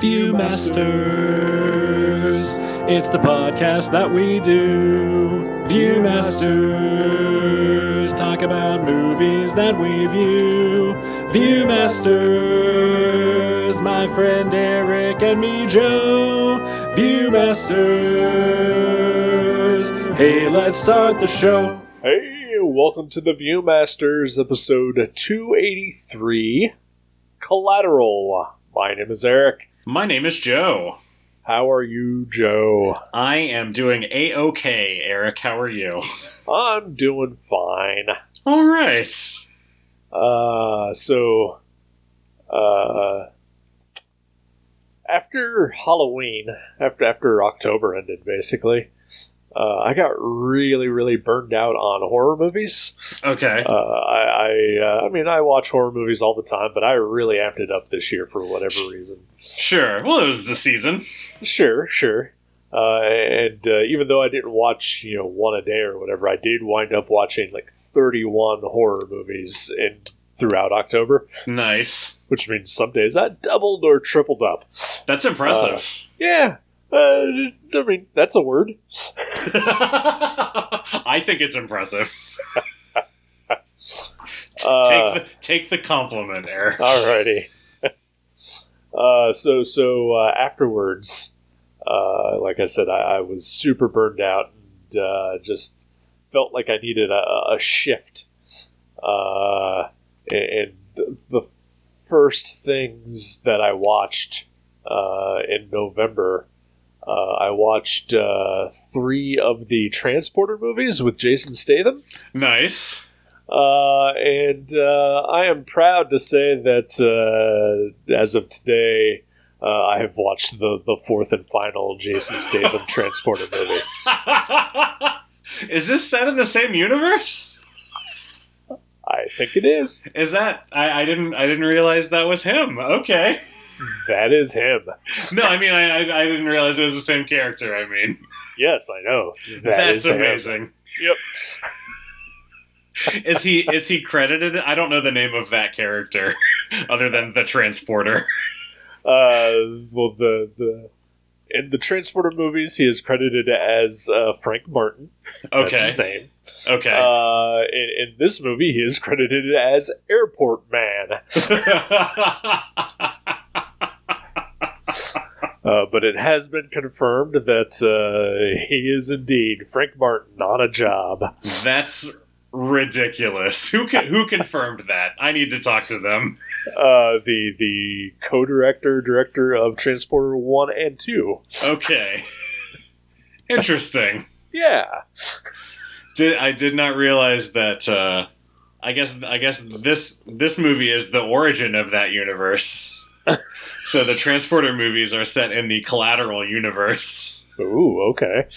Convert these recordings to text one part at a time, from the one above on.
Viewmasters, it's the podcast that we do. Viewmasters, talk about movies that we view. Viewmasters, my friend Eric and me, Joe. Viewmasters, hey, let's start the show. Hey, welcome to the Viewmasters, episode 283, Collateral. My name is Eric. My name is Joe. How are you, Joe? I am doing A-OK, Eric. How are you? I'm doing fine. All right. After Halloween, after October ended, basically, I got really burned out on horror movies. Okay. I mean, I watch horror movies all the time, but I really amped it up this year for whatever reason. Sure. Well, it was the season. Sure. And even though I didn't watch, one a day or whatever, I did wind up watching like 31 horror movies throughout October. Nice. Which means some days I doubled or tripled up. That's impressive. Yeah. I mean, that's a word. I think it's impressive. Take the compliment, Eric. Alrighty. So afterwards, like I said, I was super burned out and just felt like I needed a shift. And the first things that I watched in November, I watched 3 of the Transporter movies with Jason Statham. Nice. And I am proud to say that as of today, I have watched the fourth and final Jason Statham Transporter movie. Is this set in the same universe? I think it is. Is that I didn't realize that was him. Okay. That is him. No, I mean I didn't realize it was the same character. I mean, yes, I know. That's amazing. Him. Yep. Is he credited? I don't know the name of that character other than the Transporter. Well, in the Transporter movies, he is credited as Frank Martin. Okay. That's his name. Okay. In this movie, he is credited as Airport Man. But it has been confirmed that he is indeed Frank Martin on a job. That's ridiculous. Who confirmed that? I need to talk to them. The director of Transporter 1 and 2. Okay. Interesting. Yeah. I did not realize that. I guess this movie is the origin of that universe. So the Transporter movies are set in the Collateral universe. Ooh, okay.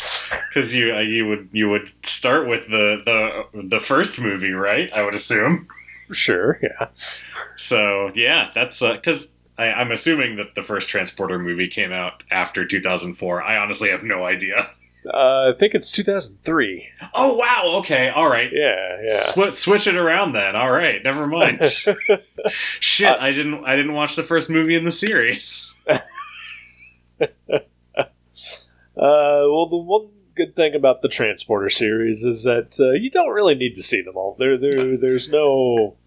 Because you would start with the first movie, right? I would assume. Sure, yeah. So yeah, that's because I'm assuming that the first Transporter movie came out after 2004. I honestly have no idea. I think it's 2003. Oh wow! Okay, all right. Yeah. Switch it around then. All right, never mind. Shit, I didn't watch the first movie in the series. Well, the one good thing about the Transporter series is that you don't really need to see them all. There's no,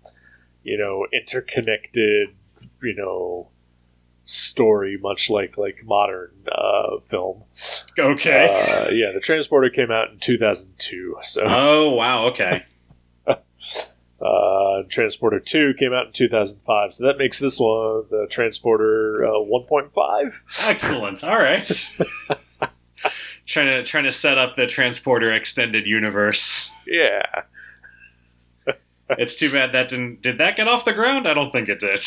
interconnected, story, much like modern film. Okay. Yeah, the Transporter came out in 2002. So. Oh wow! Okay. Transporter 2 came out in 2005, so that makes this one the Transporter 1.5. Excellent. All right. trying to set up the Transporter extended universe. Yeah. It's too bad that did that get off the ground? I don't think it did.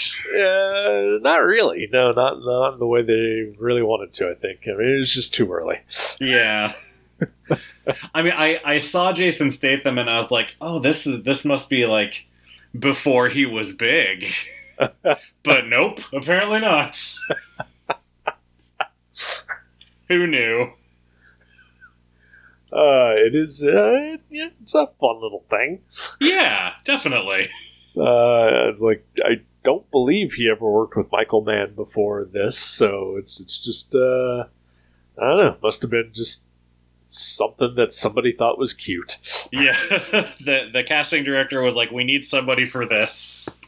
Not really. No, not in the way they really wanted to, I think. I mean, it was just too early. Yeah. I mean, I saw Jason Statham and I was like, oh, this must be like before he was big. But nope, apparently not. Who knew? It is, it's a fun little thing. Yeah, definitely. I don't believe he ever worked with Michael Mann before this, so it's just I don't know. Must have been just something that somebody thought was cute. Yeah, the casting director was like, "We need somebody for this."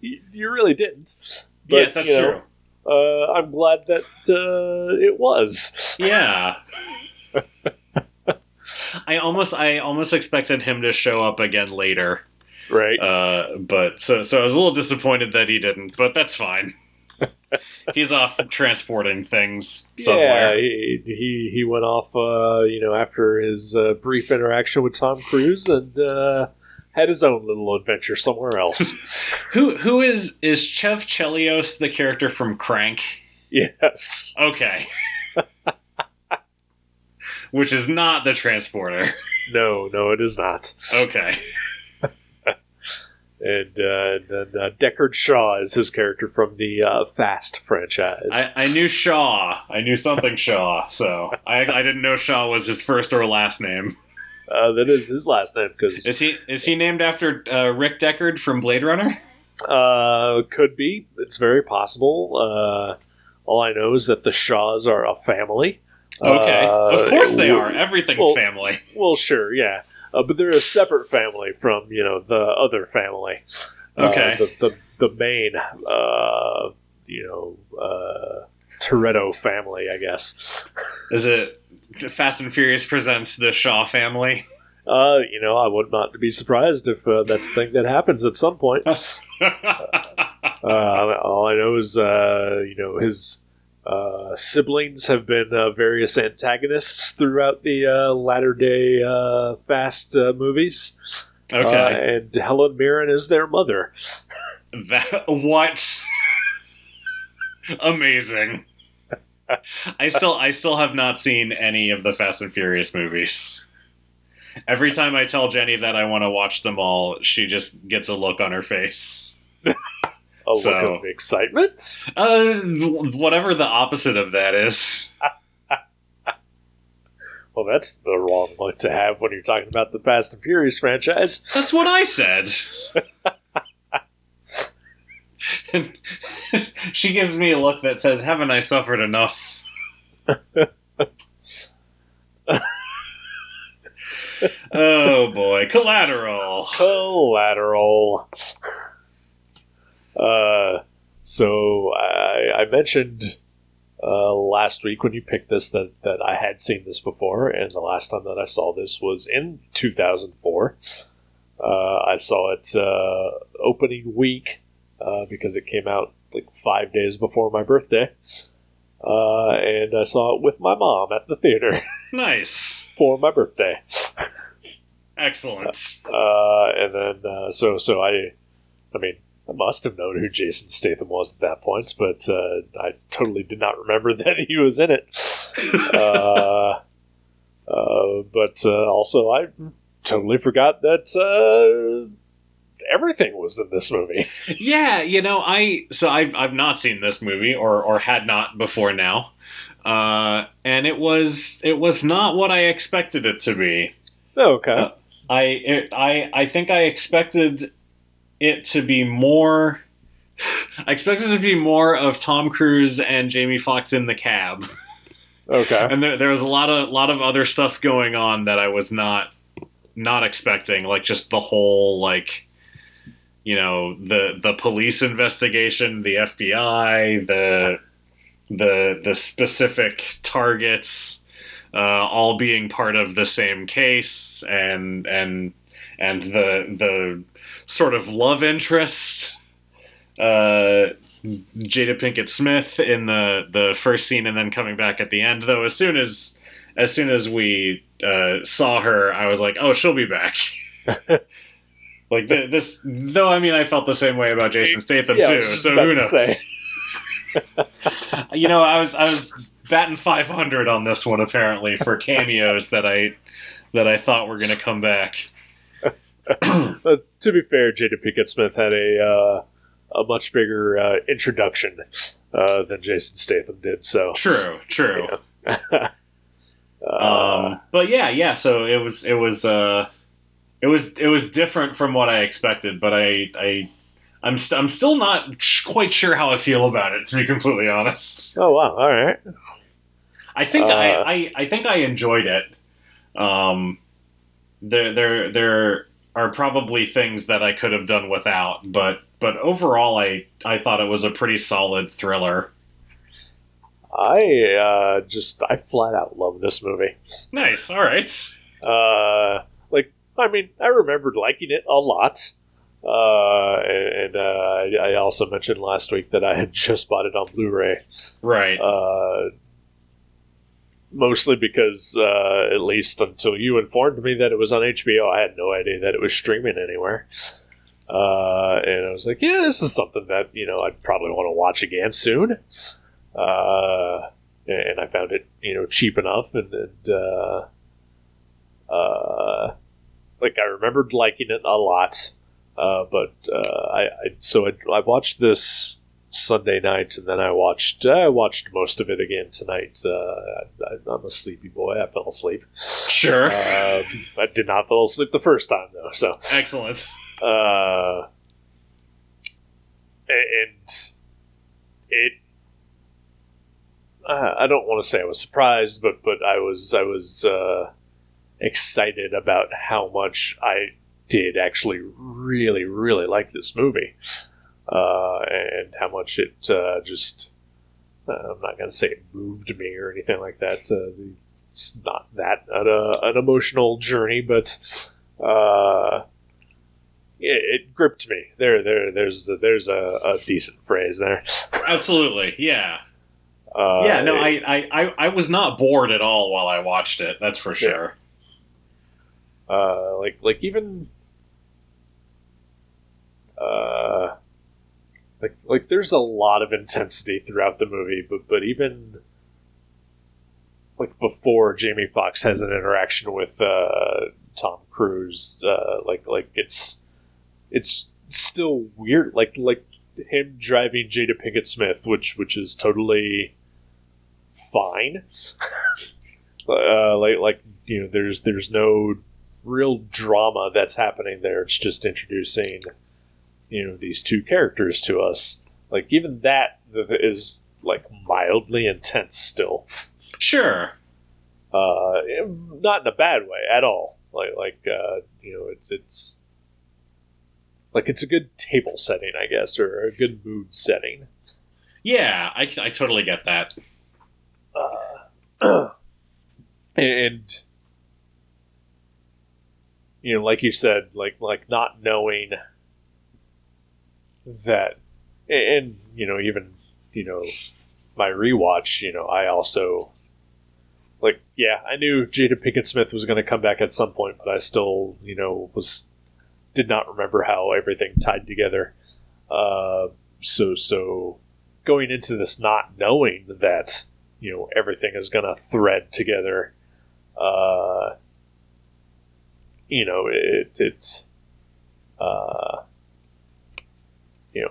You really didn't. But, yeah, that's true. I'm glad that it was. Yeah. I almost expected him to show up again later. Right. But so I was a little disappointed that he didn't, but that's fine. He's off transporting things somewhere. Yeah, he went off, after his brief interaction with Tom Cruise and had his own little adventure somewhere else. Who is Chev Chelios the character from Crank? Yes. Okay. Which is not the transporter. No, it is not. Okay. And then Deckard Shaw is his character from the Fast franchise. I knew Shaw. I knew something Shaw, so I didn't know Shaw was his first or last name. That is his last name. Cause, is he named after Rick Deckard from Blade Runner? Could be. It's very possible. All I know is that the Shaws are a family. Okay. Of course they are. Everything's family. Well, sure, yeah. But they're a separate family from, the other family. Okay. The main, Toretto family, I guess. Is it Fast and Furious presents the Shaw family? I would not be surprised if that's the thing that happens at some point. All I know is, his siblings have been various antagonists throughout the latter-day Fast movies. Okay. And Helen Mirren is their mother. What? Amazing. I still have not seen any of the Fast and Furious movies. Every time I tell Jenny that I want to watch them all, she just gets a look on her face. Look of excitement? Whatever the opposite of that is. Well, that's the wrong look to have when you're talking about the Fast and Furious franchise. That's what I said. She gives me a look that says, "Haven't I suffered enough?" Oh boy, Collateral. So I mentioned last week when you picked this that I had seen this before, and the last time that I saw this was in 2004. I saw it opening week because it came out like 5 days before my birthday. And I saw it with my mom at the theater. Nice. For my birthday. Excellent. And then, so I must have known who Jason Statham was at that point, but I totally did not remember that he was in it. But also, I totally forgot that everything was in this movie. Yeah, I've not seen this movie or had not before now, and it was not what I expected it to be. Okay. I think I expected it to be more. I expected it to be more of Tom Cruise and Jamie Foxx in the cab. Okay. And there was a lot of other stuff going on that I was not expecting, like just the whole the police investigation, the FBI, the specific targets, all being part of the same case, and the sort of love interest, Jada Pinkett Smith in the first scene, and then coming back at the end. Though as soon as we saw her, I was like, oh, she'll be back. Like this, though. I mean, I felt the same way about Jason Statham too. So who knows? I was batting 500 on this one apparently for cameos that I thought were going to come back. To be fair, Jada Pinkett Smith had a much bigger introduction than Jason Statham did. So true. Yeah. But yeah. So it was different from what I expected, but I I'm still not quite sure how I feel about it, to be completely honest. Oh wow! All right. I think I think I enjoyed it. Um, there are probably things that I could have done without, but overall, I thought it was a pretty solid thriller. I flat out love this movie. Nice. All right. I mean, I remembered liking it a lot. I also mentioned last week that I had just bought it on Blu-ray. Right. Mostly because, at least until you informed me that it was on HBO, I had no idea that it was streaming anywhere. And I was like, yeah, this is something that, I'd probably want to watch again soon. And I found it, cheap enough, I remembered liking it a lot. I watched this Sunday night, and then I watched most of it again tonight. I'm a sleepy boy. I fell asleep. Sure. I did not fall asleep the first time though. So Excellent. and it. I don't want to say I was surprised, but I was excited about how much I did actually really, really like this movie, and how much it just. I'm not going to say it moved me or anything like that. It's not that an emotional journey, but it gripped me. There's a decent phrase there. Absolutely. Yeah. No, I was not bored at all while I watched it. That's for sure. Even there's a lot of intensity throughout the movie, but even before Jamie Foxx has an interaction with Tom Cruise, it's still weird. Like him driving Jada Pinkett Smith, which is totally fine. There's no real drama that's happening there. It's just introducing these two characters to us. Even that is mildly intense still. Sure. Not in a bad way at all. It's a good table setting, I guess, or a good mood setting. Yeah, I totally get that. And like you said, not knowing that, and even my rewatch, I also I knew Jada Pinkett Smith was going to come back at some point, but I still did not remember how everything tied together. So going into this not knowing that everything is going to thread together,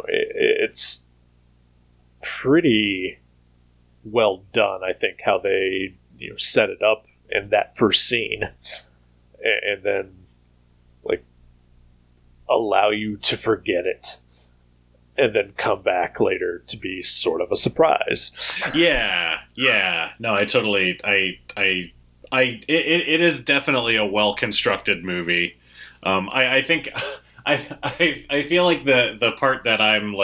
it's pretty well done, I think, how they set it up in that first scene, and then allow you to forget it, and then come back later to be sort of a surprise. Yeah. No, I totally. It is definitely a well constructed movie. I think. I feel like the part that I'm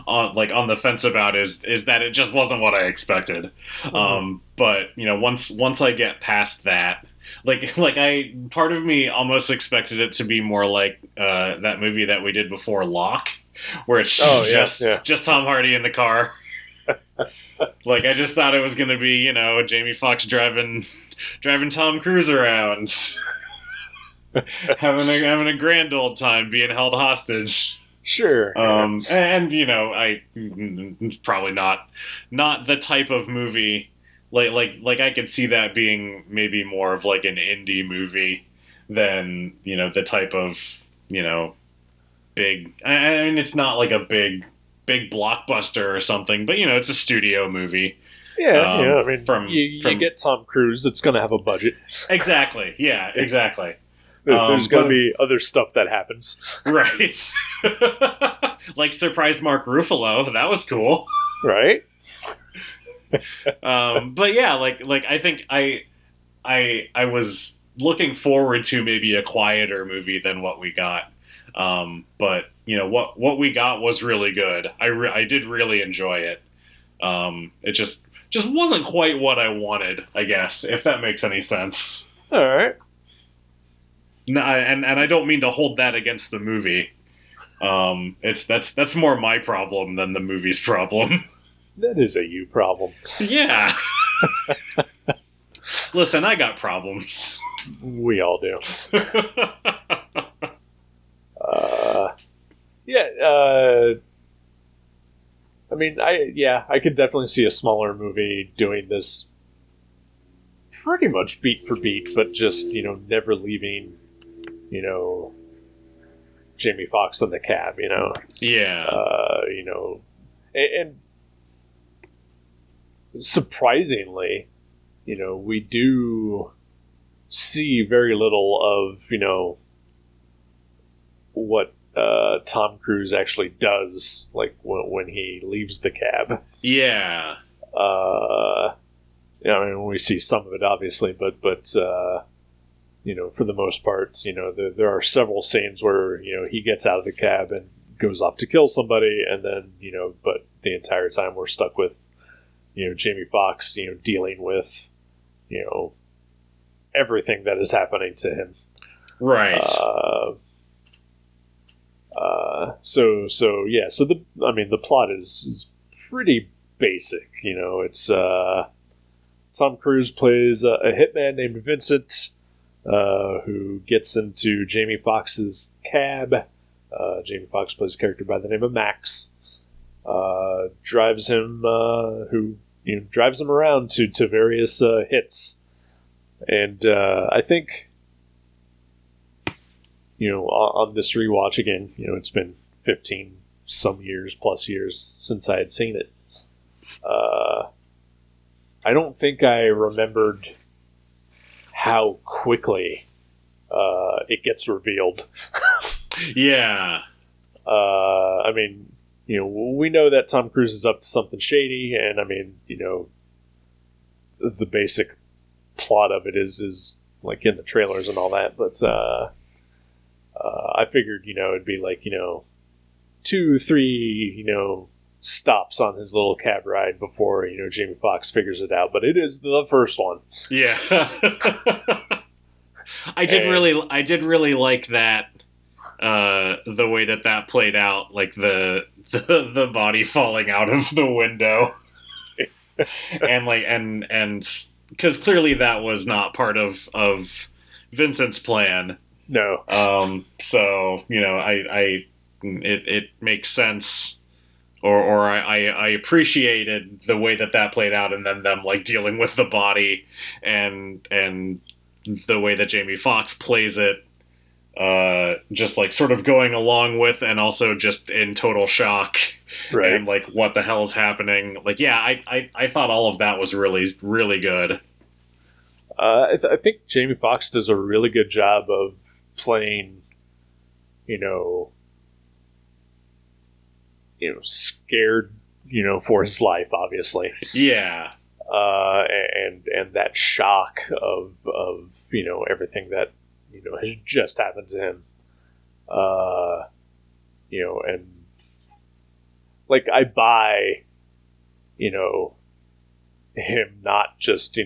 on the fence about is that it just wasn't what I expected. Mm-hmm. But once I get past that, part of me almost expected it to be more like that movie that we did before, Locke, where it's just Tom Hardy in the car. I just thought it was going to be Jamie Foxx driving Tom Cruise around. having a grand old time being held hostage. Sure. And I probably not the type of movie I could see that being maybe more of an indie movie than the type of big. I mean, it's not like a big blockbuster or something, but it's a studio movie. Yeah, I mean, you get Tom Cruise, it's going to have a budget. Exactly. Yeah, exactly. There's going to be other stuff that happens. Right. Like surprise Mark Ruffalo. That was cool. Right? But yeah, like I think I was looking forward to maybe a quieter movie than what we got. But you know what we got was really good. I did really enjoy it. It just wasn't quite what I wanted, I guess, if that makes any sense. All right. No, and I don't mean to hold that against the movie. That's more my problem than the movie's problem. That is a you problem. Yeah. Listen, I got problems. We all do. I mean, I could definitely see a smaller movie doing this pretty much beat for beat, but just, never leaving, Jamie Foxx in the cab, Yeah. And surprisingly, we do see very little of, what Tom Cruise actually does, like when he leaves the cab. Yeah. I mean, we see some of it, obviously, but for the most part, there are several scenes where, he gets out of the cab and goes off to kill somebody, and then, but the entire time we're stuck with, Jamie Foxx, dealing with, everything that is happening to him. Right. So the plot is pretty basic. It's Tom Cruise plays a hitman named Vincent, who gets into Jamie Foxx's cab. Jamie Foxx plays a character by the name of Max. Drives him around to various hits, and I think. On this rewatch again, it's been 15 some years since I had seen it. I don't think I remembered how quickly it gets revealed. Yeah. I mean, we know that Tom Cruise is up to something shady, and I mean, the basic plot of it is like in the trailers and all that, but I figured, it'd be like, 2-3, stops on his little cab ride before, Jamie Foxx figures it out. But it is the first one. Yeah. I did really like that, the way that played out, like the body falling out of the window. and because clearly that was not part of Vincent's plan. No. So it makes sense, or I appreciated the way that played out, and then them like dealing with the body, and the way that Jamie Foxx plays it, just like sort of going along with, and also just in total shock, right? And like what the hell is happening? Like, yeah, I thought all of that was really, really good. I think Jamie Foxx does a really good job of playing, scared, for his life, obviously. Yeah. And that shock of everything that, has just happened to him. And like I buy, him not just,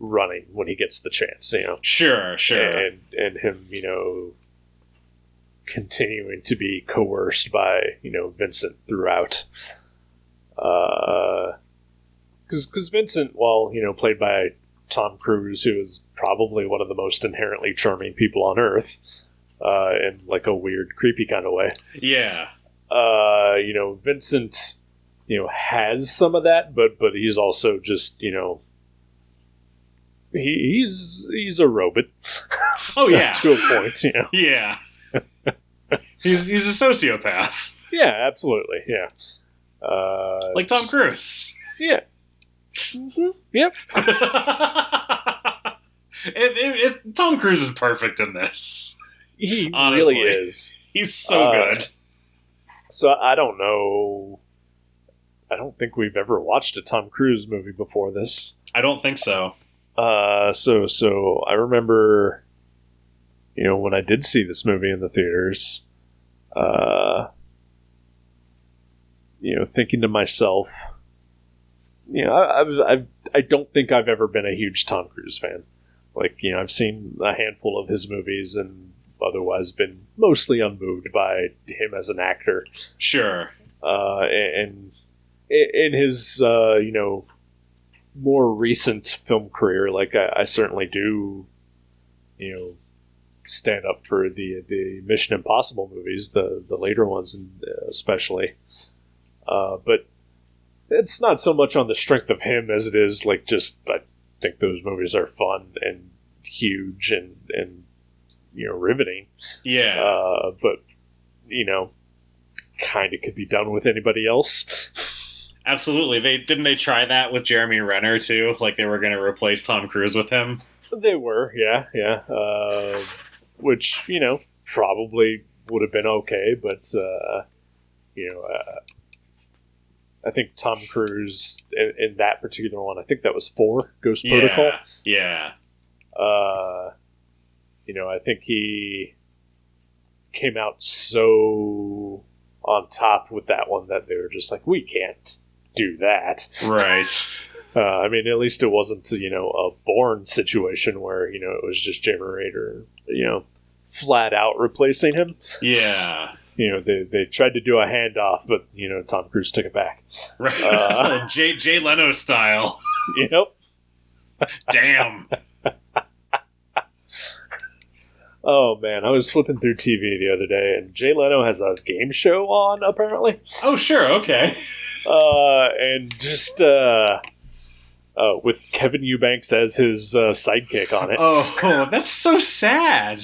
running when he gets the chance, Sure. and him, continuing to be coerced by, Vincent throughout. Because Vincent, while, played by Tom Cruise, who is probably one of the most inherently charming people on Earth, in like a weird, creepy kind of way. Yeah. Vincent, has some of that, but he's also just, he's a robot. Oh yeah, to a point. Yeah, he's a sociopath. Yeah, absolutely. Yeah, like Tom Cruise. Yeah. Mm-hmm. Yep. Tom Cruise is perfect in this. He Honestly. really is. He's so good. So I don't know. I don't think we've ever watched a Tom Cruise movie before this. I don't think so. So I remember, when I did see this movie in the theaters, thinking to myself, I don't think I've ever been a huge Tom Cruise fan. Like, I've seen a handful of his movies and otherwise been mostly unmoved by him as an actor. Sure. And in his, more recent film career, like I certainly do, stand up for the Mission Impossible movies, the later ones, especially. But it's not so much on the strength of him as it is like just I think those movies are fun and huge and riveting. Yeah. But kind of could be done with anybody else. Absolutely. They try that with Jeremy Renner too? Like they were going to replace Tom Cruise with him? They were, yeah. Which, probably would have been okay, but, I think Tom Cruise, in that particular one, I think that was 4, Ghost Protocol. Yeah. I think he came out so on top with that one that they were just like, we can't do that. Right. I mean, at least it wasn't, a Bourne situation where, it was just Jeremy Renner, flat out replacing him. Yeah. They tried to do a handoff, but, Tom Cruise took it back. Right. Jay Leno style. Yep. Damn. Oh, man. I was flipping through TV the other day, and Jay Leno has a game show on, apparently. Oh, sure. Okay. And just with Kevin Eubanks as his sidekick on it. Oh, that's so sad.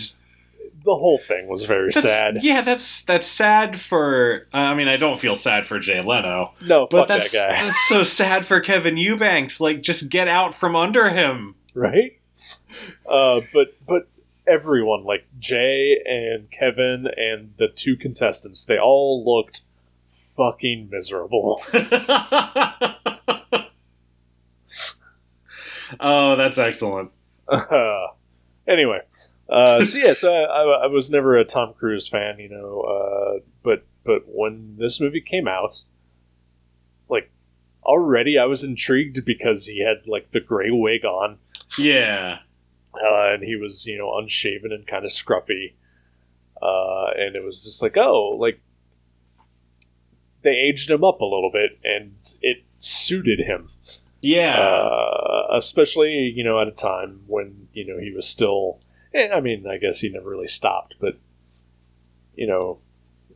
The whole thing was very sad. Yeah, that's sad for... I mean, I don't feel sad for Jay Leno. No, but fuck that guy. That's so sad for Kevin Eubanks. Like, just get out from under him. Right? But everyone, like Jay and Kevin and the 2 contestants, they all looked fucking miserable. Oh, that's excellent. Anyway, so I was never a Tom Cruise fan, but when this movie came out, like, already I was intrigued because he had, like, the gray wig on. Yeah. And he was, unshaven and kind of scruffy. And it was just like, oh, like, they aged him up a little bit, and it suited him. Yeah. Especially, at a time when, he was still... I mean, I guess he never really stopped, but,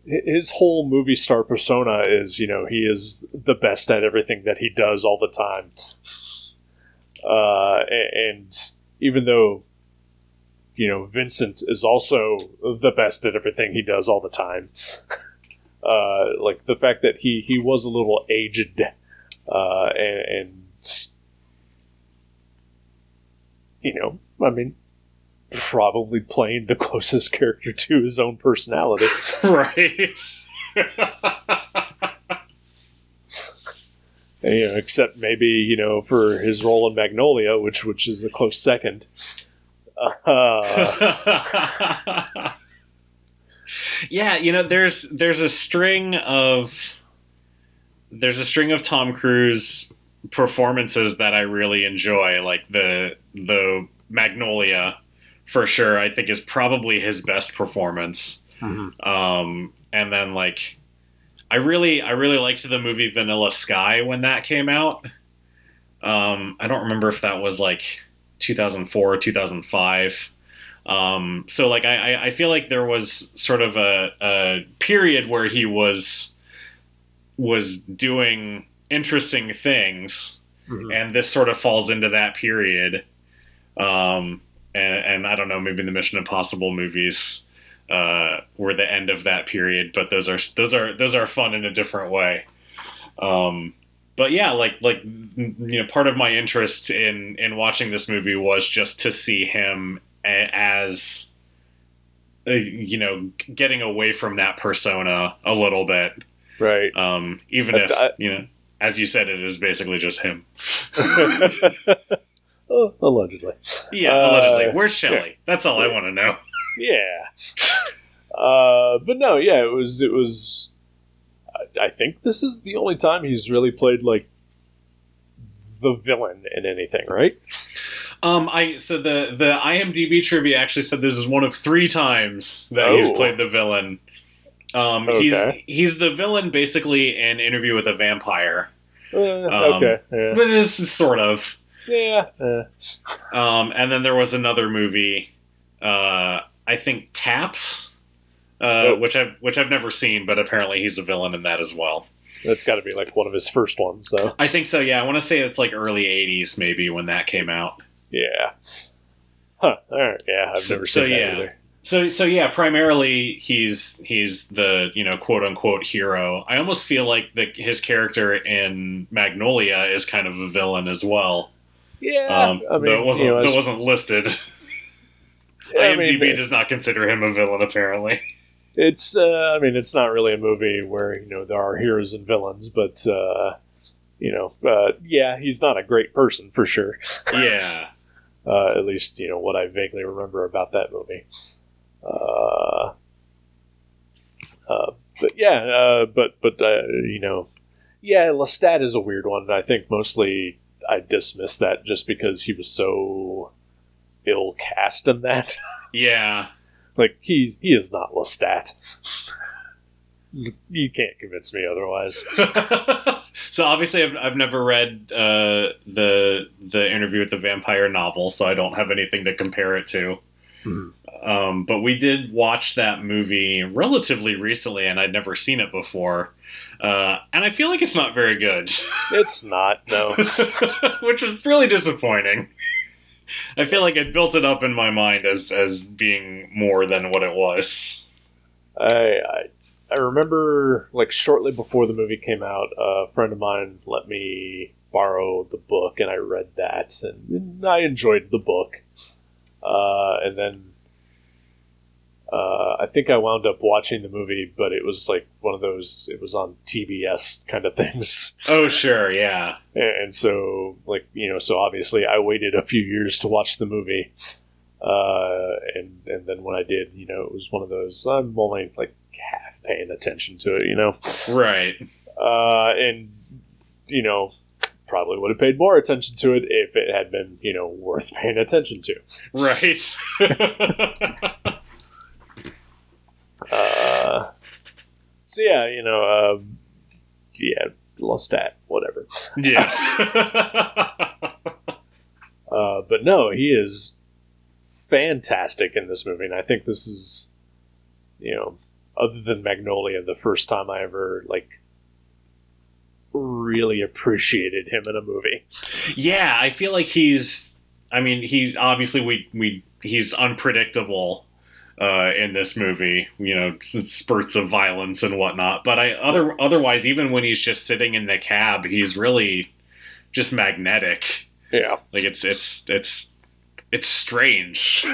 his whole movie star persona is, he is the best at everything that he does all the time. And even though, Vincent is also the best at everything he does all the time, like the fact that he was a little aged, and I mean, probably playing the closest character to his own personality. Right. And, except maybe, for his role in Magnolia, which is a close second. Yeah, there's a string of Tom Cruise performances that I really enjoy, like the Magnolia, for sure, I think is probably his best performance. Mm-hmm. And then like I really liked the movie Vanilla Sky when that came out. I don't remember if that was like 2004 or 2005. So like I feel like there was sort of a period where he was doing interesting things, Mm-hmm. and this sort of falls into that period. And I don't know, maybe the Mission Impossible movies were the end of that period, but those are fun in a different way. But yeah, like part of my interest in watching this movie was just to see him as getting away from that persona a little bit, right? Even if as you said, it is basically just him. Oh, allegedly. Yeah, allegedly. Where's Shelley? Yeah. That's all I want to know. Yeah. But no, yeah, it was. I think this is the only time he's really played like the villain in anything, right? So the IMDb trivia actually said this is one of 3 times that he's played the villain. Okay. He's the villain basically in Interview with a Vampire. Okay. Yeah. But it's sort of. Yeah. And then there was another movie, I think Taps, which I've never seen, but apparently he's a villain in that as well. That's got to be like one of his first ones, though. I think so. Yeah, I want to say it's like early '80s, maybe when that came out. Yeah. Huh. All right. Yeah, I've never seen that either. So yeah, primarily he's the quote unquote hero. I almost feel like his character in Magnolia is kind of a villain as well. Yeah, I mean, that wasn't listed. IMDb does not consider him a villain. Apparently, it's it's not really a movie where there are heroes and villains, but yeah, he's not a great person for sure. Yeah. At least what I vaguely remember about that movie. But yeah, yeah, Lestat is a weird one. I think mostly I dismissed that just because he was so ill cast in that. Yeah. Like he is not Lestat. You can't convince me otherwise. So obviously I've never read the Interview with the Vampire novel, so I don't have anything to compare it to. Mm-hmm. But we did watch that movie relatively recently, and I'd never seen it before. And I feel like it's not very good. It's not, no. Which was really disappointing. I feel like it built it up in my mind as being more than what it was. I remember, like, shortly before the movie came out, a friend of mine let me borrow the book, and I read that, and I enjoyed the book. And then I think I wound up watching the movie, but it was like one of those, it was on TBS kind of things. Oh, sure, yeah. And so, like, so obviously I waited a few years to watch the movie. And then when I did, it was one of those, I'm only like half paying attention to it, Right. And, probably would have paid more attention to it if it had been, worth paying attention to. Right. So yeah, Lestat, whatever. Yeah. But no, he is fantastic in this movie, and I think this is, other than Magnolia, the first time I ever really appreciated him in a movie. Yeah, I feel like he's obviously he's unpredictable in this movie, spurts of violence and whatnot. But otherwise, even when he's just sitting in the cab, he's really just magnetic. Yeah, like it's strange.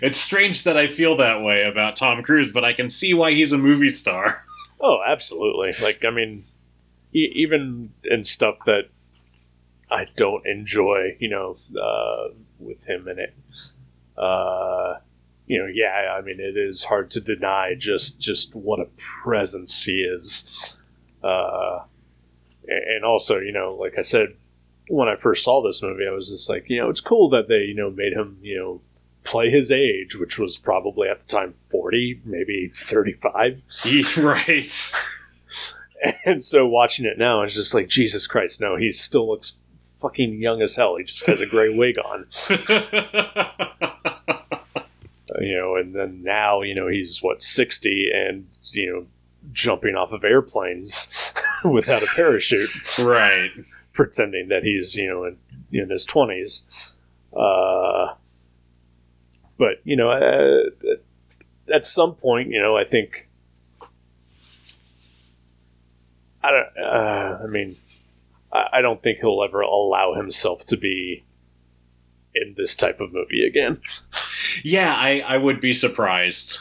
It's strange that I feel that way about Tom Cruise, but I can see why he's a movie star. Oh, absolutely. Even in stuff that I don't enjoy, with him in it. It is hard to deny just what a presence he is. And also, like I said, when I first saw this movie, I was just like, it's cool that they, made him, play his age, which was probably at the time 40, maybe 35. Right. And so watching it now, it's just like, Jesus Christ, no, he still looks fucking young as hell. He just has a gray wig on. And then now, he's 60 and, jumping off of airplanes without a parachute. Right. Pretending that he's, in his 20s. But, at some point, I think I don't think he'll ever allow himself to be in this type of movie again. Yeah, I would be surprised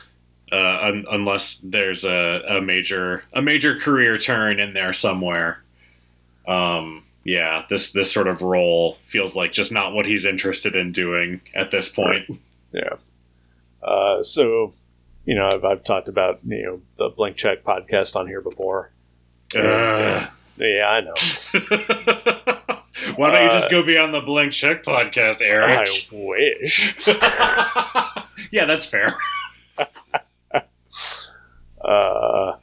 unless there's a major career turn in there somewhere. Yeah, this sort of role feels like just not what he's interested in doing at this point. Yeah. So, I've talked about the Blank Check podcast on here before. Yeah, I know. Why don't you just go be on the Blank Check podcast, Eric? I wish. Yeah, that's fair. But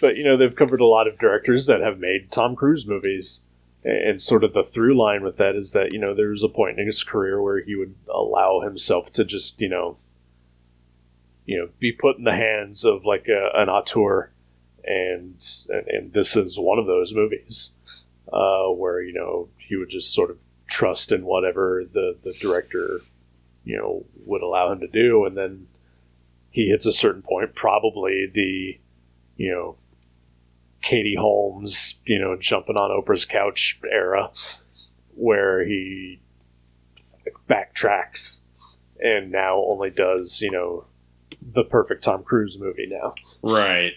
they've covered a lot of directors that have made Tom Cruise movies, and sort of the through line with that is that there was a point in his career where he would allow himself to just be put in the hands of like an auteur, and this is one of those movies where he would just sort of trust in whatever the director would allow him to do, and then he hits a certain point, probably the Katie Holmes jumping on Oprah's couch era, where he backtracks and now only does the perfect Tom Cruise movie now. Right.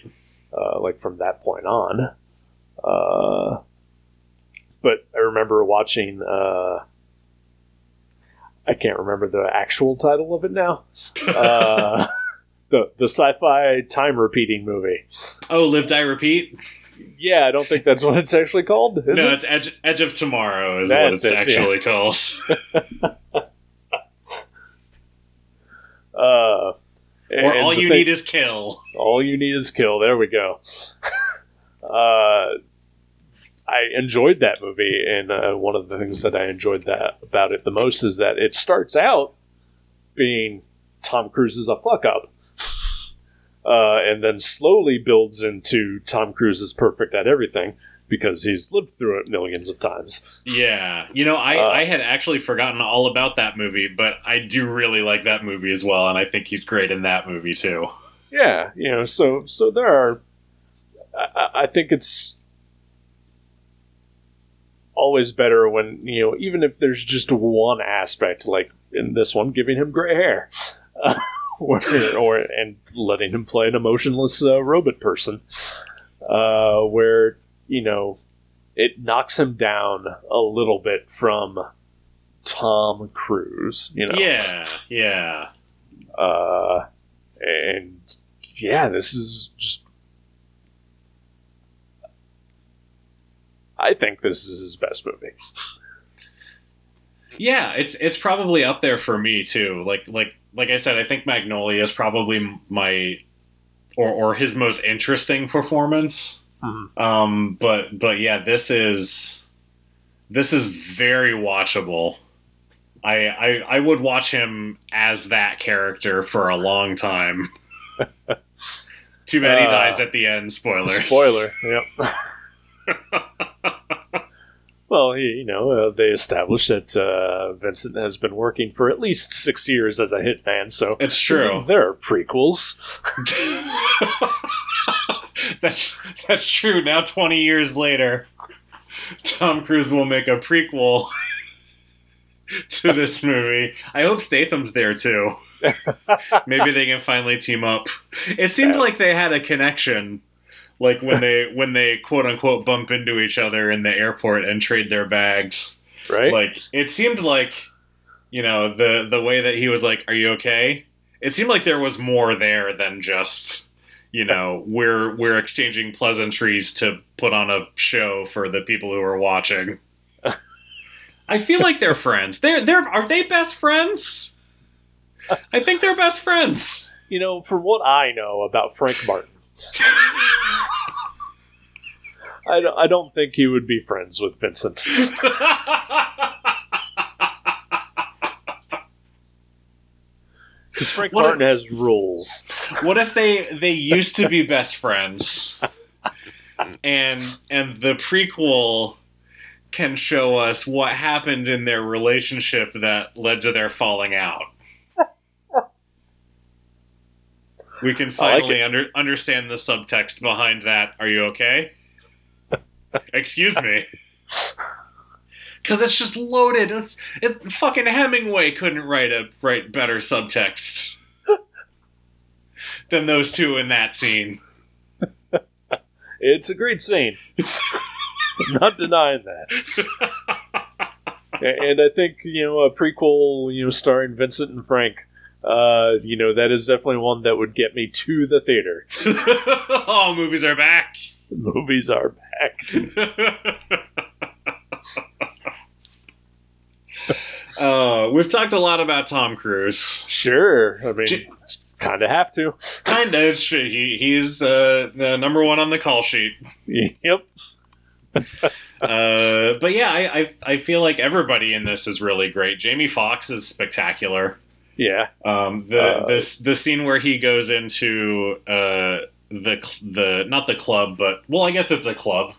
Like from that point on. But I remember watching, I can't remember the actual title of it now. The sci-fi time repeating movie. Oh, Live, Die, Repeat? Yeah, I don't think that's what it's actually called. Is no, it? It's Edge of Tomorrow is what it's actually called. Or All You Need Is Kill. All You Need Is Kill. There we go. I enjoyed that movie, and one of the things that I enjoyed about it the most is that it starts out being Tom Cruise is a fuck-up, and then slowly builds into Tom Cruise is perfect at everything, because he's lived through it millions of times. Yeah. I had actually forgotten all about that movie, but I do really like that movie as well, and I think he's great in that movie too. Yeah, so there are... I think it's always better when, even if there's just one aspect, like in this one, giving him gray hair. And letting him play an emotionless robot person. Where, it knocks him down a little bit from Tom Cruise, Yeah, yeah. And yeah, this is just... I think this is his best movie. Yeah, it's probably up there for me too. Like I said, I think Magnolia is probably my or his most interesting performance. Mm-hmm. But yeah, this is very watchable. I would watch him as that character for a long time. Too bad he dies at the end. Spoilers. Spoiler. Yep. Well, they established that Vincent has been working for at least 6 years as a hitman, so it's true. There are prequels. That's true. Now, 20 years later, Tom Cruise will make a prequel to this movie. I hope Statham's there too. Maybe they can finally team up. It seemed like they had a connection. Like when they quote unquote bump into each other in the airport and trade their bags, right? Like it seemed like, the way that he was like, "Are you okay?" It seemed like there was more there than just, we're exchanging pleasantries to put on a show for the people who are watching. I feel like they're friends. Are they best friends? I think they're best friends. From what I know about Frank Martin. I don't think he would be friends with Vincent. Because Frank Martin has rules. What if they used to be best friends, and the prequel can show us what happened in their relationship that led to their falling out? We can finally understand the subtext behind that. Are you okay? Excuse me. Because it's just loaded. It's fucking Hemingway couldn't write better subtext than those two in that scene. It's a great scene. Not denying that. And I think, a prequel, starring Vincent and Frank, that is definitely one that would get me to the theater. Oh, movies are back. Movies are back. We've talked a lot about Tom Cruise. Sure. I mean, kind of have to. Kind of. He's the number one on the call sheet. Yep. But yeah, I feel like everybody in this is really great. Jamie Foxx is spectacular. Yeah. The scene where he goes into the not the club, but I guess it's a club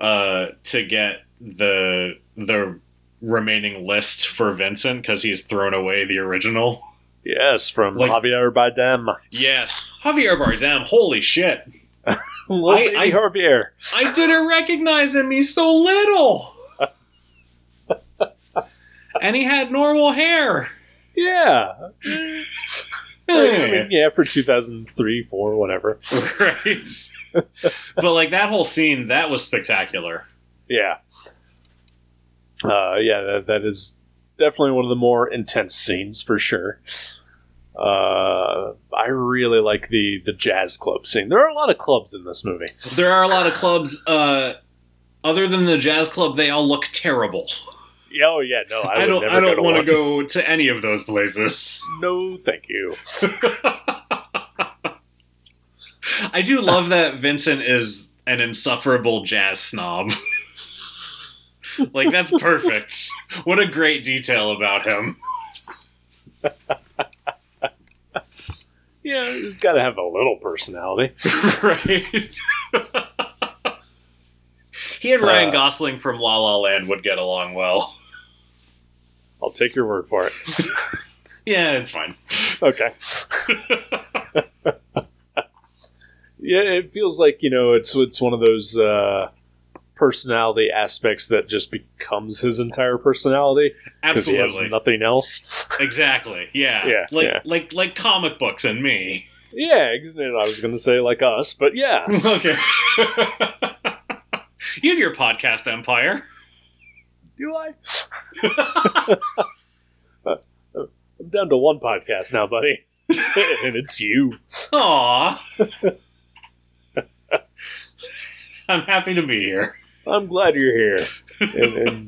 to get the remaining list for Vincent because he's thrown away the original. Yes, from Javier Bardem. Yes, Javier Bardem. Holy shit. Javier. I didn't recognize him. He's so little. And he had normal hair. Yeah. I mean, for 2003, 4, whatever. Right. But that whole scene, that was spectacular. Yeah. That is definitely one of the more intense scenes for sure. I really like the jazz club scene. There are a lot of clubs in this movie. There are a lot of clubs. Other than the jazz club, they all look terrible. Oh yeah, no, I don't want to go to any of those places. No, thank you. I do love that Vincent is an insufferable jazz snob. That's perfect. What a great detail about him. Yeah, he's got to have a little personality. Right. He and Ryan Gosling from La La Land would get along well. I'll take your word for it. Yeah, it's fine. Okay. Yeah, it feels like, it's one of those personality aspects that just becomes his entire personality. Absolutely. He has nothing else. Exactly. Yeah. Like comic books and me. Yeah, I was going to say like us, but yeah. Okay. You have your podcast empire. Do I? I'm down to one podcast now, buddy. And it's you. Aww. I'm happy to be here. I'm glad you're here. And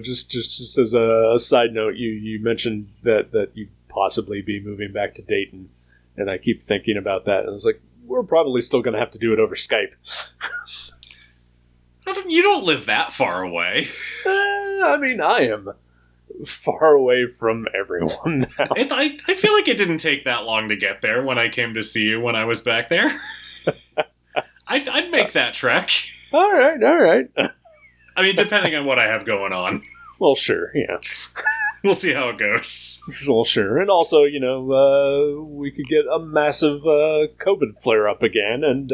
just as a side note, you mentioned that you'd possibly be moving back to Dayton, and I keep thinking about that, and I was like, we're probably still going to have to do it over Skype. You don't live that far away. I mean, I am far away from everyone now. I feel like it didn't take that long to get there when I came to see you when I was back there. I'd make that trek. All right. I mean, depending on what I have going on. Well, sure, yeah. We'll see how it goes. Well, sure. And also, we could get a massive COVID flare-up again and,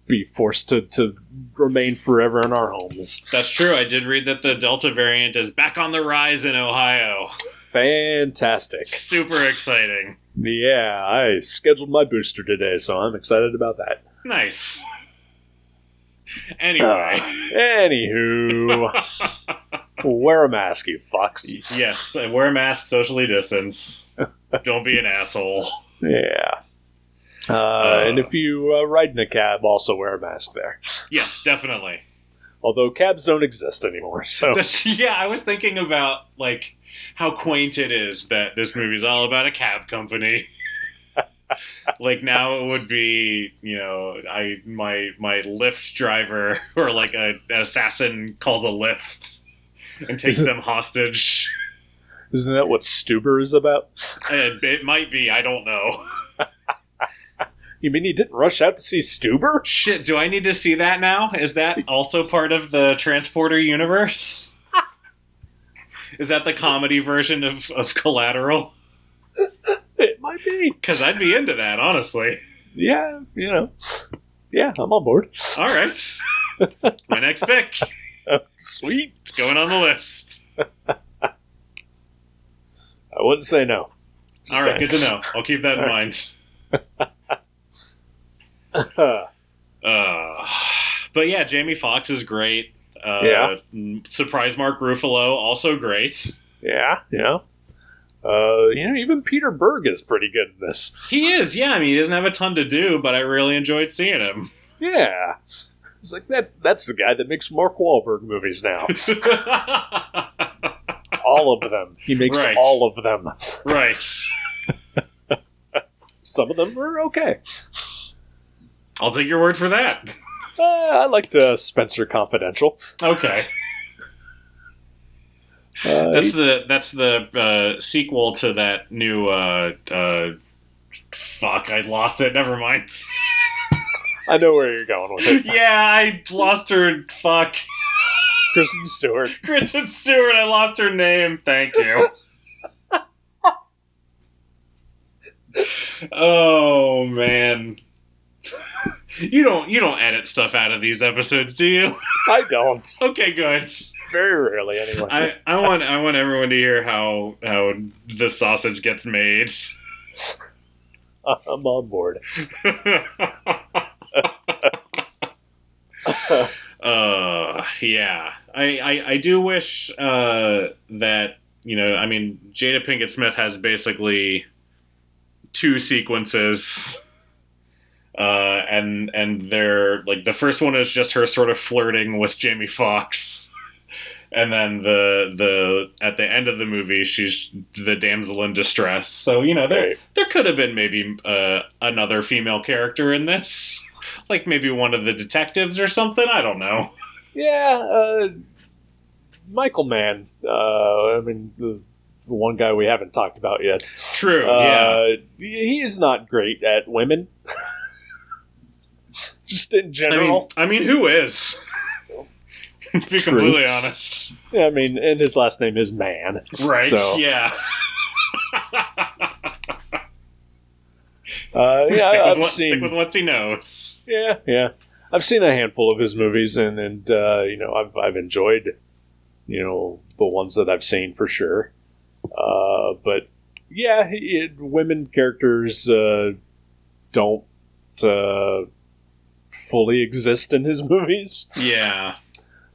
be forced to remain forever in our homes. That's true. I did read that the Delta variant is back on the rise in Ohio. Fantastic. Super exciting. Yeah, I scheduled my booster today, so I'm excited about that. Nice. Anyway. Anywho. Wear a mask, you fucks. Yes, wear a mask, socially distance. Don't be an asshole. Yeah. And if you ride in a cab, also wear a mask there. Yes, definitely. Although cabs don't exist anymore, so... Yeah, I was thinking about, how quaint it is that this movie's all about a cab company. Now it would be, my Lyft driver, or an assassin calls a Lyft and takes them hostage. Isn't that what Stuber is about? It might be, I don't know. You mean you didn't rush out to see Stuber? Shit, do I need to see that now? Is that also part of the Transporter universe? Is that the comedy version of Collateral? It might be. Because I'd be into that, honestly. Yeah, Yeah, I'm on board. All right. My next pick. Sweet. It's going on the list. I wouldn't say no. All right, good to know. I'll keep that in mind. But yeah, Jamie Foxx is great. Surprise Mark Ruffalo, also great. Yeah. Even Peter Berg is pretty good in this. He is, yeah. I mean, he doesn't have a ton to do, but I really enjoyed seeing him. Yeah. It's like that's the guy that makes Mark Wahlberg movies now. All of them. He makes all of them. Right. Some of them are okay. I'll take your word for that. I liked Spencer Confidential. Okay. That's the sequel to that new fuck, I lost it. Never mind. I know where you're going with it. Yeah, I lost her. Fuck. Kristen Stewart. Kristen Stewart. I lost her name. Thank you. Oh man. You don't edit stuff out of these episodes, do you? I don't. Okay, good. Very rarely, anyway. I want everyone to hear how the sausage gets made. I'm on board. Yeah. I do wish that, I mean, Jada Pinkett Smith has basically 2 sequences. And they're like, the first one is just her sort of flirting with Jamie Foxx. And then the at the end of the movie, she's the damsel in distress. So, there could have been maybe another female character in this. Like maybe one of the detectives or something. I don't know. Yeah, Michael Mann. I mean, the one guy we haven't talked about yet. True, yeah. He's not great at women. Just in general. I mean, who is? To be True. Completely honest. Yeah, I mean, and his last name is Mann. Right, so. Yeah. Stick with what he knows. Yeah. I've seen a handful of his movies, and I've enjoyed, the ones that I've seen for sure. But yeah, women characters don't fully exist in his movies. Yeah.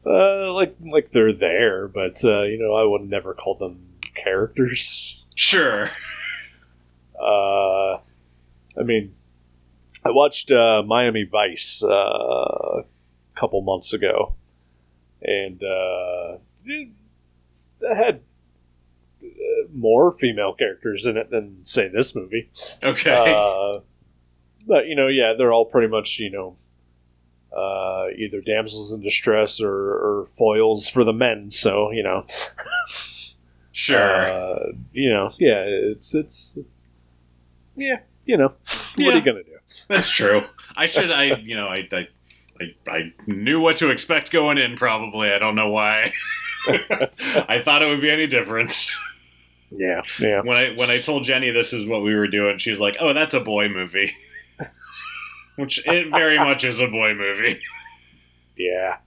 Like they're there, but I would never call them characters. Sure. I mean, I watched Miami Vice a couple months ago, and it had more female characters in it than, say, this movie. Okay. But, they're all pretty much, either damsels in distress or foils for the men, so, Sure. It's what are you gonna do? That's true. I knew what to expect going in, probably. I don't know why. I thought it would be any different. Yeah. When I told Jenny this is what we were doing, she's like, "Oh, that's a boy movie," which it very much is a boy movie. Yeah.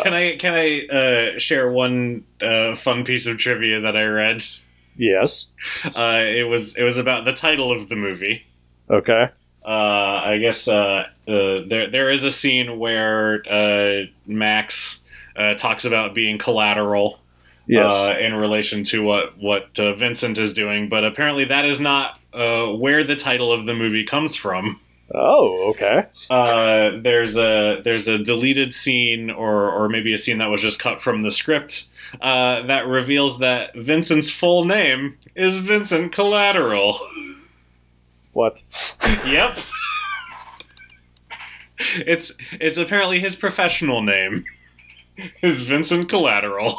Can I share one fun piece of trivia that I read? Yes. It was about the title of the movie. Okay. I guess there is a scene where Max talks about being collateral. Yes. In relation to what Vincent is doing, but apparently that is not where the title of the movie comes from. Oh, okay. There's a deleted scene, or maybe a scene that was just cut from the script, that reveals that Vincent's full name is Vincent Collateral. What? Yep. It's apparently his professional name is Vincent Collateral.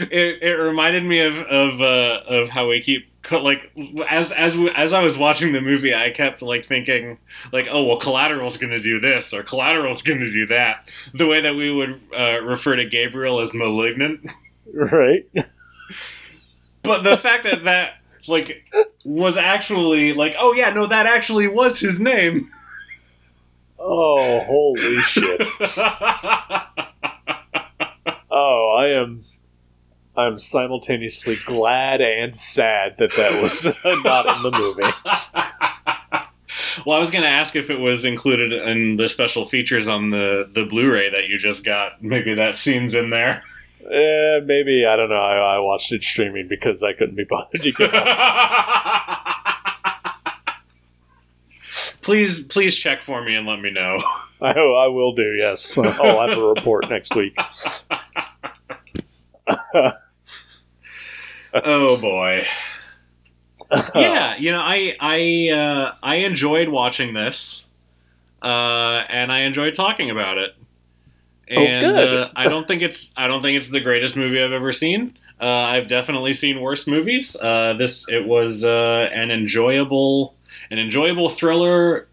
It reminded me of how we keep like as I was watching the movie, I kept like thinking like, oh well, Collateral's going to do this or Collateral's going to do that. The way that we would refer to Gabriel as malignant, Right. but the fact that like was actually like, oh yeah, no, that actually was his name. Oh, holy shit! Oh, I'm simultaneously glad and sad that was not in the movie. Well, I was going to ask if it was included in the special features on the Blu-ray that you just got. Maybe that scene's in there. Maybe, I don't know. I watched it streaming because I couldn't be bothered to get up. Please check for me and let me know. I will do, yes. I'll have a report next week. Oh boy. Yeah, I enjoyed watching this, and I enjoyed talking about it. And good. I don't think it's the greatest movie I've ever seen. I've definitely seen worse movies. It was an enjoyable thriller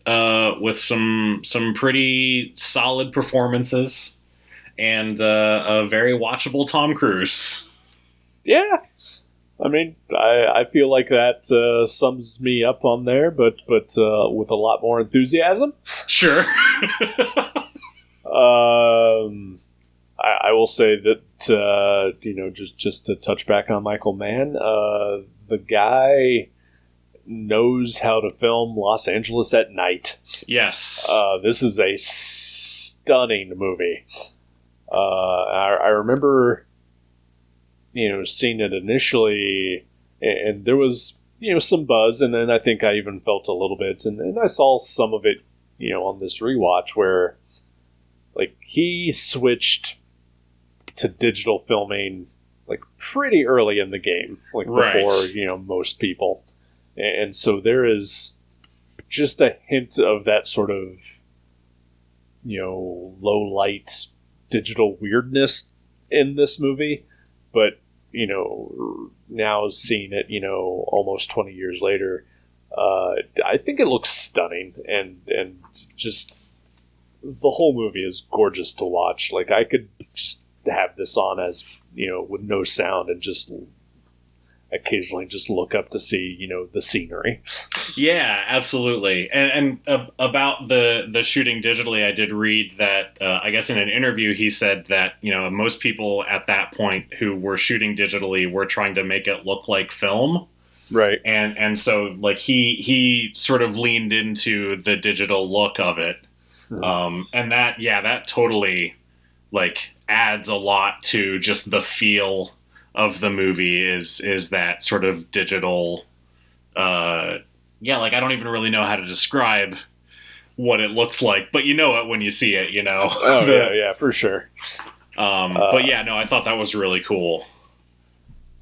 with some pretty solid performances and a very watchable Tom Cruise. Yeah. I mean, I feel like that sums me up on there, but with a lot more enthusiasm. Sure. I will say that just to touch back on Michael Mann, the guy knows how to film Los Angeles at night. Yes. This is a stunning movie. I remember, seeing it initially, and there was, some buzz, and then I think I even felt a little bit, and I saw some of it, on this rewatch where, like, he switched to digital filming, like, pretty early in the game, like, before, most people. And so there is just a hint of that sort of, low light digital weirdness in this movie. But, now seeing it, almost 20 years later, I think it looks stunning. And just the whole movie is gorgeous to watch. Like, I could just have this on as, with no sound and just occasionally just look up to see, the scenery. Yeah, absolutely. And about the shooting digitally, I did read that, I guess in an interview, he said that, most people at that point who were shooting digitally were trying to make it look like film. Right. And so, like, he sort of leaned into the digital look of it. Mm-hmm. And that totally, like, adds a lot to just the feel of the movie is that sort of digital, like, I don't even really know how to describe what it looks like, but you know it when you see it, Oh, yeah, for sure. But yeah, no, I thought that was really cool.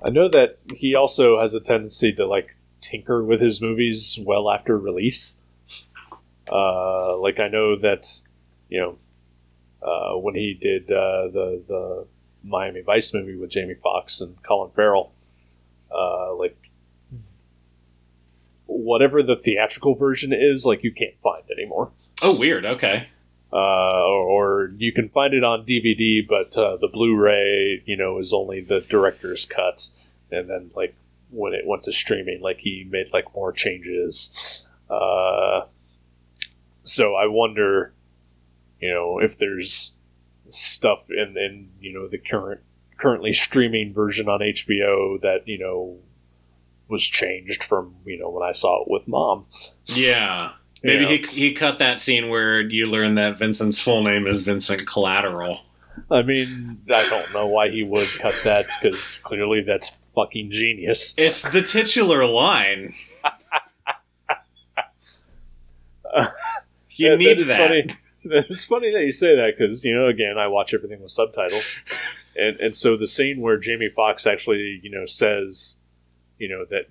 I know that he also has a tendency to, like, tinker with his movies well after release. Like, I know that, when he did the Miami Vice movie with Jamie Foxx and Colin Farrell, like, whatever the theatrical version is, like, you can't find anymore. Oh, weird. Okay. Or you can find it on DVD, but the Blu-ray, is only the director's cut. And then, like, when it went to streaming, like, he made, like, more changes. So I wonder, if there's stuff in the currently streaming version on HBO that, was changed from, when I saw it with Mom. Yeah. Maybe he cut that scene where you learn that Vincent's full name is Vincent Collateral. I mean, I don't know why he would cut that, because clearly that's fucking genius. It's the titular line. You need that. Funny. It's funny that you say that, because, again, I watch everything with subtitles. And so the scene where Jamie Foxx actually, says, that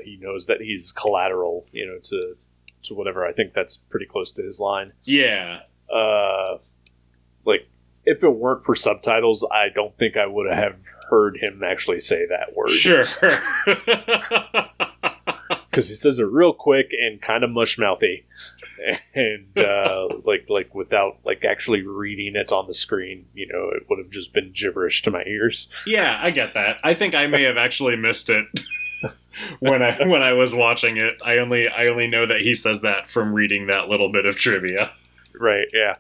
he knows that he's collateral, to whatever, I think that's pretty close to his line. Yeah. Like, if it weren't for subtitles, I don't think I would have heard him actually say that word. Sure. Because he says it real quick and kind of mush-mouthy. And, like, without, like, actually reading it on the screen, you know, it would have just been gibberish to my ears. Yeah, I get that. I think I may have actually missed it when I was watching it. I only know that he says that from reading that little bit of trivia. Right, yeah.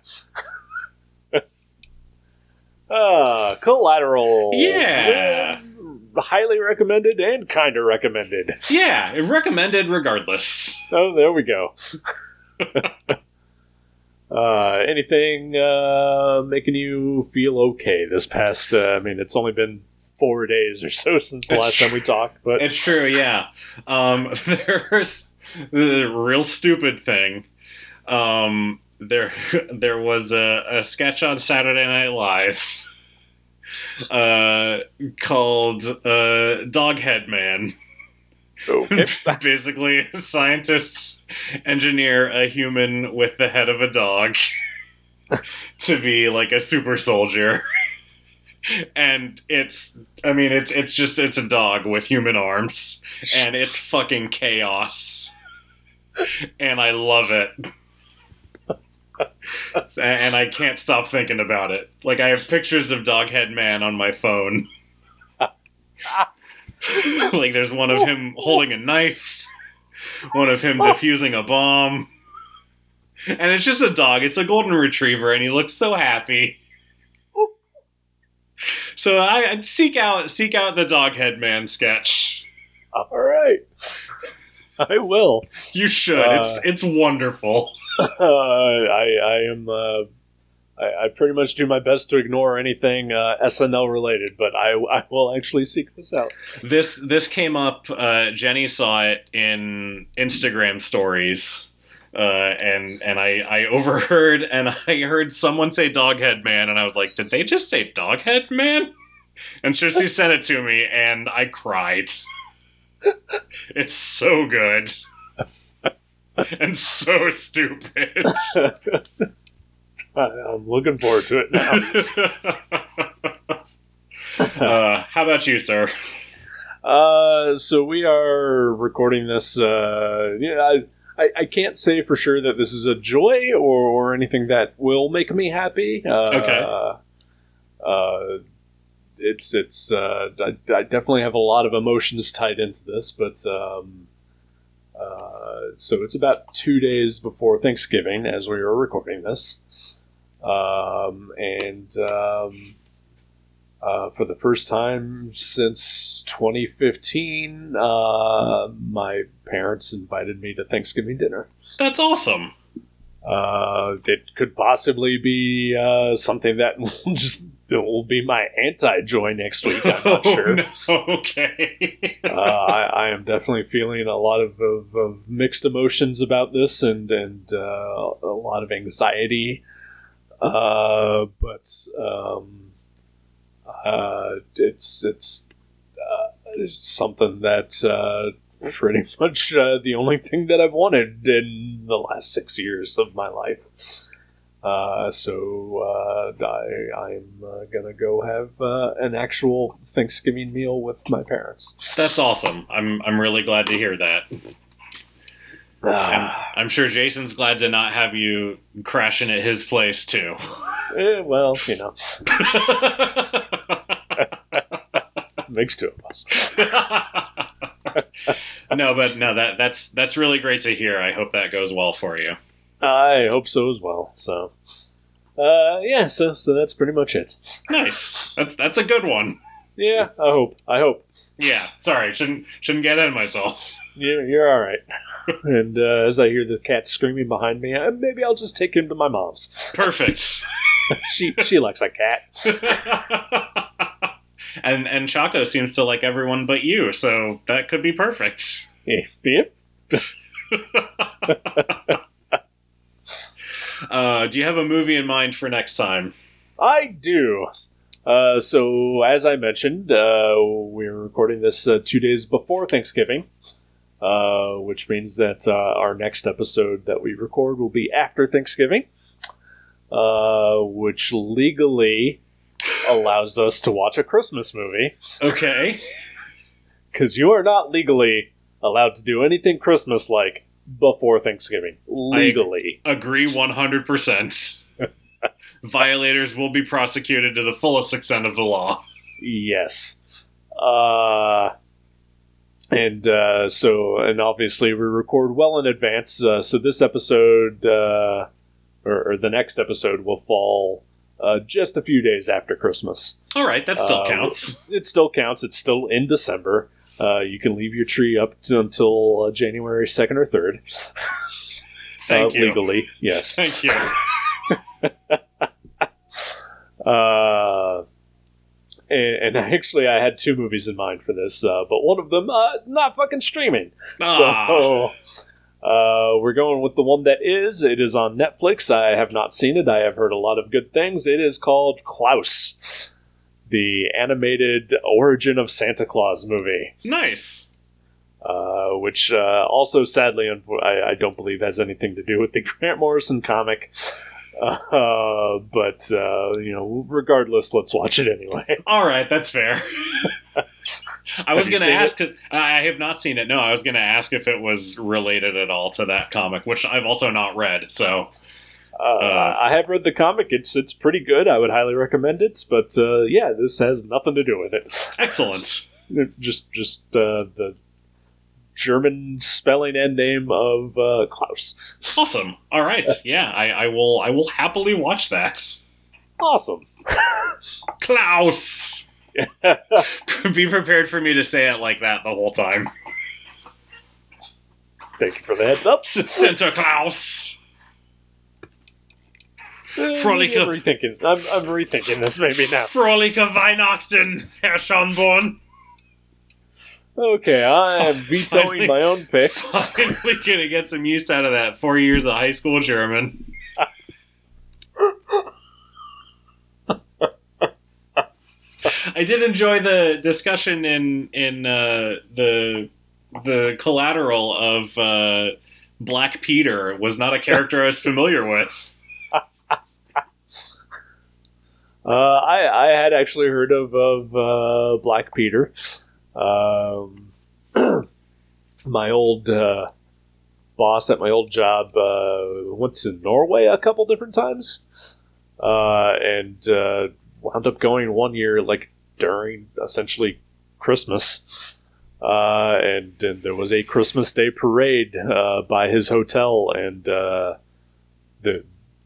Collateral. Yeah. Highly recommended and kind of recommended. Yeah, recommended regardless. Oh, there we go. Anything making you feel okay this past, I mean, it's only been 4 days or so since the last time we talked, but it's true, yeah. There's the real stupid thing. There was a sketch on Saturday Night Live called Doghead Man. okay. Basically, scientists engineer a human with the head of a dog to be like a super soldier. And it's a dog with human arms, and it's fucking chaos. And I love it. And I can't stop thinking about it. Like, I have pictures of Doghead Man on my phone. Like, there's one of him holding a knife, one of him defusing a bomb. And it's just a dog. It's a golden retriever, and he looks so happy. So I seek out the Doghead Man sketch. All right. I will. You should. It's wonderful. I pretty much do my best to ignore anything SNL related, but I will actually seek this out. This came up. Jenny saw it in Instagram stories, and I overheard, and I heard someone say Doghead Man, and I was like, did they just say Doghead Man? And she sent it to me, and I cried. It's so good. And so stupid. I'm looking forward to it now. How about you, sir? So we are recording this. I can't say for sure that this is a joy or anything that will make me happy. Okay. I definitely have a lot of emotions tied into this, but so it's about 2 days before Thanksgiving as we were recording this. For the first time since 2015, my parents invited me to Thanksgiving dinner. That's awesome. It could possibly be something that will be my anti-joy next week. I'm not sure. No. Okay. I am definitely feeling a lot of mixed emotions about this, and a lot of anxiety. But it's something that pretty much the only thing that I've wanted in the last 6 years of my life. So I'm gonna go have an actual Thanksgiving meal with my parents. That's awesome. I'm really glad to hear that. I'm sure Jason's glad to not have you crashing at his place too. Well, you know, makes two of us. No, that's really great to hear. I hope that goes well for you. I hope so as well. So, yeah. So that's pretty much it. Nice. That's a good one. Yeah, I hope. Yeah. Sorry, shouldn't get ahead of myself. You're all right. And as I hear the cat screaming behind me, maybe I'll just take him to my mom's. Perfect. She likes a cat. And Chaco seems to like everyone but you, so that could be perfect. Yep. Do you have a movie in mind for next time? I do. So, as I mentioned, we're recording this 2 days before Thanksgiving, which means that our next episode that we record will be after Thanksgiving, which legally allows us to watch a Christmas movie. Okay. Because you are not legally allowed to do anything Christmas-like before Thanksgiving. Legally. I agree 100%. Violators will be prosecuted to the fullest extent of the law. Yes. And obviously we record well in advance, so this episode, or the next episode, will fall just a few days after Christmas. All right, that still counts. It still counts. It's still in December. You can leave your tree up until January 2nd or 3rd. Thank you. Legally, yes. Thank you. And actually, I had two movies in mind for this, but one of them is not fucking streaming. Ah. So we're going with the one that is. It is on Netflix. I have not seen it. I have heard a lot of good things. It is called Klaus, the animated Origin of Santa Claus movie. Nice. Which also, sadly, I don't believe has anything to do with the Grant Morrison comic. But regardless, let's watch it anyway. All right, that's fair. I was going to ask. I have not seen it. No, I was going to ask if it was related at all to that comic, which I've also not read. So, I have read the comic. It's pretty good. I would highly recommend it. But this has nothing to do with it. Excellent. Just the German spelling and name of Klaus. Awesome. All right. Yeah, I will happily watch that. Awesome. Klaus. Be prepared for me to say it like that the whole time. Thank you for the heads up. Santa Claus. Frolica. I'm rethinking this maybe now. Frolica Weihnachten, Herr Schonborn. Okay, I am vetoing my own pick. Finally gonna get some use out of that 4 years of high school German. I did enjoy the discussion in the Collateral of Black Peter. Was not a character I was familiar with. I had actually heard of Black Peter. My old boss at my old job went to Norway a couple different times, and wound up going one year during essentially Christmas, and there was a Christmas Day parade by his hotel, and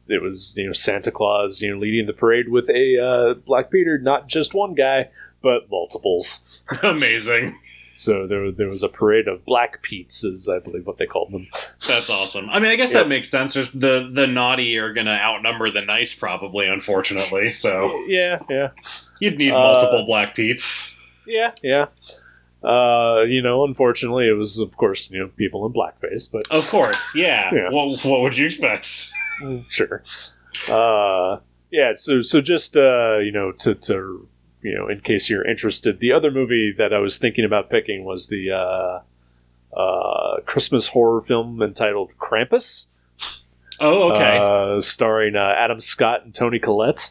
it was Santa Claus leading the parade with a Black Peter, not just one guy but multiples. Amazing. So there was a parade of Black Petes, is I believe what they called them. That's awesome. I mean, I guess that makes sense. The naughty are going to outnumber the nice, probably, unfortunately. So yeah. You'd need multiple Black Petes. Yeah. Unfortunately, it was, of course, people in blackface. But of course, yeah. What would you expect? Sure. So just to in case you're interested, the other movie that I was thinking about picking was the Christmas horror film entitled Krampus. Oh, okay. Starring Adam Scott and Toni Collette,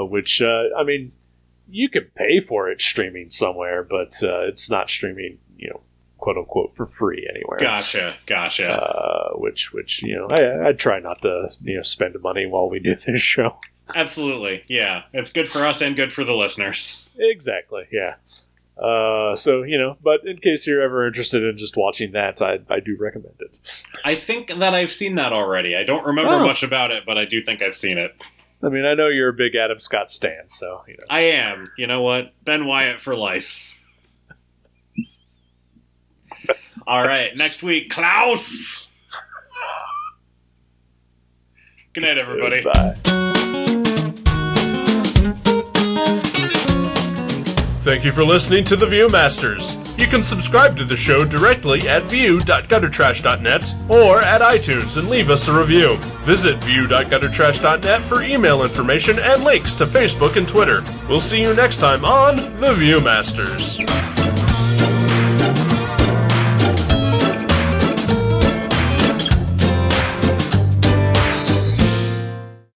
which, you can pay for it streaming somewhere, but it's not streaming, quote unquote, for free anywhere. Gotcha. Which I try not to, spend money while we do this show. Absolutely, yeah. It's good for us and good for the listeners. Exactly, yeah. But in case you're ever interested in just watching that, I do recommend it. I think that I've seen that already. I don't remember much about it, but I do think I've seen it. I mean, I know you're a big Adam Scott stan, so, I am. You know what? Ben Wyatt for life. All right, next week, Klaus! Good night, everybody. Bye. Thank you for listening to The Viewmasters. You can subscribe to the show directly at view.guttertrash.net or at iTunes and leave us a review. Visit view.guttertrash.net for email information and links to Facebook and Twitter. We'll see you next time on The Viewmasters.